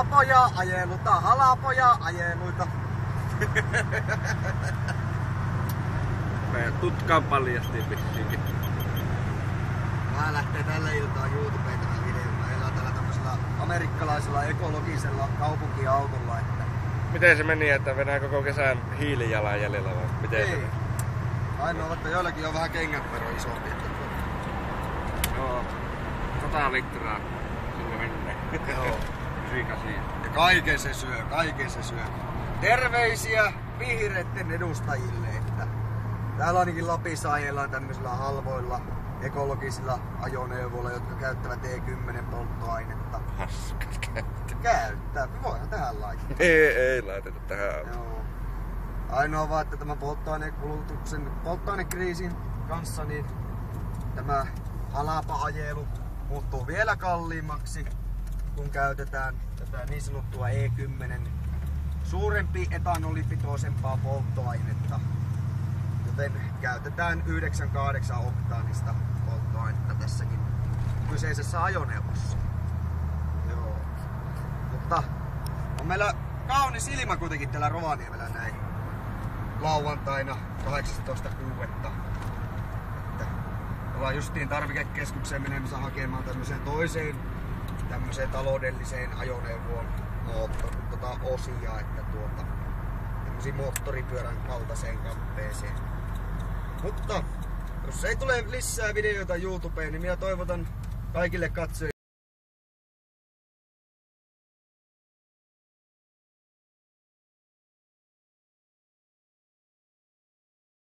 halapoja ajeluta, halapoja ajeluita. Meidän tutkaan paljasti vissiinkin. Mä lähtee tällä iltaa YouTubeen tämä video. Mä elän tällä tämmöisellä amerikkalaisella ekologisella kaupunkiautolla. Että... Miten se meni, että venää koko kesän hiilijalanjäljellä vai miten se meni? Ainoa, että joillakin on vähän kengät verran isompi. Joo, 100 litraa sillä menee. Joo. Rikasi. Ja kaiken se syö, kaiken se syö. Terveisiä vihreitten edustajille, että täällä ainakin Lapissa ajellaan tämmöisillä halvoilla ekologisilla ajoneuvoilla, jotka käyttävät E10 polttoainetta. Haskat Käyttää, me voidaan tähän laittaa. Ei laiteta tähän. Joo. Ainoa vaan, että tämä polttoainekriisin kanssa, niin tämä halapa-ajelu muuttuu vielä kalliimmaksi, kun käytetään tätä niin sanottua E10 suurempi etanolipitoisempaa polttoainetta. Joten käytetään 98 oktaanista polttoainetta tässäkin kyseisessä ajoneuvossa. Joo. Mutta on meillä kaunis ilma kuitenkin täällä Rovaniemellä näin lauantaina 18.6. Että ollaan justiin tarvikekeskukseen menemässä hakemaan tämmöiseen taloudelliseen ajoneuvoon osia, että tämmöisiin moottoripyörän kaltaiseen kamppeeseen. Mutta jos ei tule lisää videoita YouTubeen, niin minä toivotan kaikille katsojille